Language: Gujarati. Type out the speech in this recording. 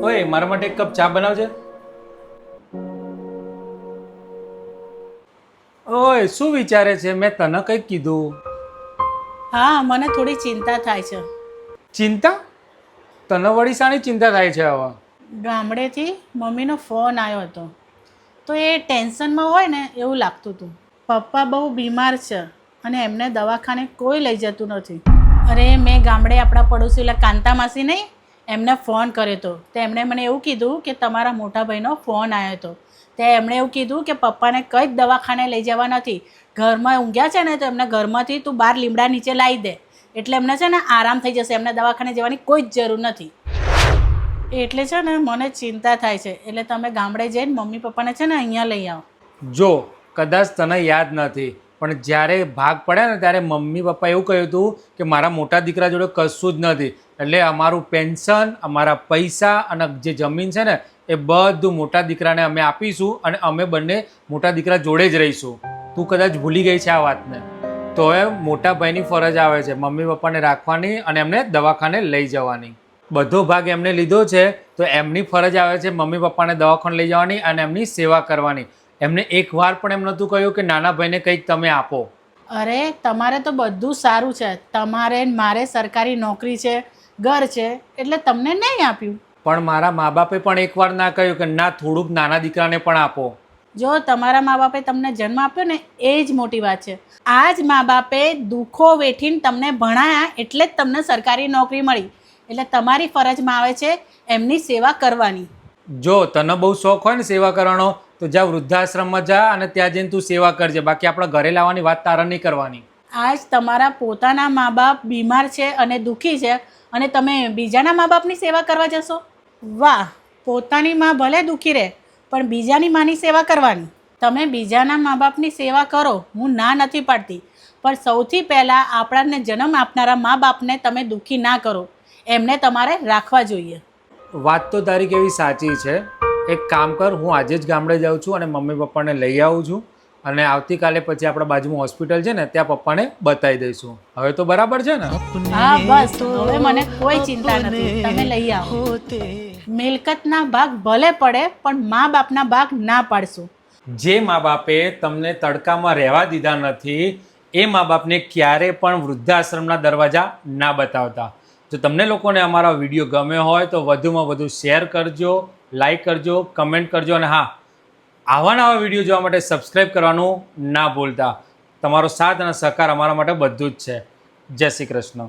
ઓય મારા માટે એક કપ ચા બનાવજે. ઓય શું વિચારે છે? મેં તને કંઈક કીધું. હા, મને થોડી ચિંતા થાય છે. ચિંતા? તને વળી શાની ચિંતા થાય છે હવે? ગામડેથી મમ્મીનો ફોન આવ્યો હતો, તો એ ટેન્શનમાં હોય ને એવું લાગતું હતું. પપ્પા બહુ બીમાર છે અને એમને દવાખાને કોઈ લઈ જતું નથી. અરે મેં ગામડે આપણા પડોશી એટલે કાંતા માસી નહીં, એમને ફોન કર્યો હતો. તો એમણે મને એવું કીધું કે તમારા મોટા ભાઈનો ફોન આવ્યો હતો. તે એમણે એવું કીધું કે પપ્પાને કંઈ જ દવાખાને લઈ જવા નથી, ઘરમાં ઊંઘ્યા છે ને તો એમને ઘરમાંથી તું બહાર લીમડા નીચે લાવી દે, એટલે એમને છે ને આરામ થઈ જશે, એમને દવાખાને જવાની કોઈ જ જરૂર નથી. એટલે છે ને મને ચિંતા થાય છે, એટલે તમે ગામડે જઈને મમ્મી પપ્પાને છે ને અહીંયા લઈ આવો. જો કદાચ તને યાદ નથી, પણ જ્યારે ભાગ પડ્યા ને ત્યારે મમ્મી પપ્પા એવું કહ્યું હતું કે મારા મોટા દીકરા જોડે કશું જ નથી, એટલે અમારું પેન્શન, અમારા પૈસા અને જે જમીન છે ને એ બધું મોટા દીકરાને અમે આપીશું અને અમે બંને મોટા દીકરા જોડે જ રહીશું. તું કદાચ ભૂલી ગઈ છે આ વાતને. તો એ મોટા ભાઈની ફરજ આવે છે મમ્મી પપ્પાને રાખવાની અને એમને દવાખાને લઈ જવાની. બધો ભાગ એમને લીધો છે તો એમની ફરજ આવે છે મમ્મી પપ્પાને દવાખાને લઈ જવાની અને એમની સેવા કરવાની. એમને એક વાર પણ એમ નહોતું કહ્યું કે નાના ભાઈને કંઈક તમે આપો. અરે તમારે તો બધું સારું છે, તમારે મારે સરકારી નોકરી છે, ઘર છે, એટલે તમને નહીં આપ્યું. પણ મારા મા બાપે પણ એકવાર ના કહ્યું કે ના થોડુંક નાના દીકરાને પણ આપો. જો તમારા મા બાપે તમને જન્મ આપ્યો ને એ જ મોટી વાત છે. આ જ મા બાપે દુઃખો વેઠીને તમને ભણાયા એટલે જ તમને સરકારી નોકરી મળી, એટલે તમારી ફરજમાં આવે છે એમની સેવા કરવાની. જો તને બહુ શોખ હોય ને સેવા કરવાનો તો જા વૃદ્ધાશ્રમમાં જા અને ત્યાં જઈને તું સેવા કરજે, બાકી આપણા ઘરે લાવવાની વાત તારે નહીં કરવાની. આજ તમારા પોતાના મા બાપ બીમાર છે અને દુઃખી છે અને તમે બીજાના મા બાપની સેવા કરવા જશો? વાહ, પોતાની માં ભલે દુઃખી રહે પણ બીજાની માની સેવા કરવાની. તમે બીજાના મા બાપની સેવા કરો, હું ના નથી પાડતી, પણ સૌથી પહેલાં આપણાને જન્મ આપનારા મા બાપને તમે દુઃખી ના કરો, એમને તમારે રાખવા જોઈએ. વાત તો તારી કેવી સાચી છે. એક કામ કર, હું આજે જ ગામડે જાઉં છું અને મમ્મી પપ્પાને લઈ આવું છું અને આવતીકાલે પછી આપણા બાજુમાં હોસ્પિટલ છે ને ત્યાં પપ્પાને બતાવી દઈશું. હવે તો બરાબર છે ને? હા બસ, હવે મને કોઈ ચિંતા નથી, તમે લઈ આવો. મિલકતના ભાગ ભલે પડે પણ મા બાપના ભાગ ના પાડશું. જે મા બાપે તમને તડકામાં રહેવા દીધા નથી એ મા બાપને ક્યારે પણ વૃદ્ધાશ્રમના દરવાજા ના બતાવતા. જો તમને લોકોને અમારા વિડીયો ગમ્યો હોય તો વધુમાં વધુ શેર કરજો, લાઈક કરજો, કમેન્ટ કરજો અને હા, આવા નવા વિડીયો જોવા માટે સબસ્ક્રાઈબ કરવાનું ના ભૂલતા. તમારો સાથ અને સહકાર અમારા માટે બધું જ છે. જય શ્રી કૃષ્ણ.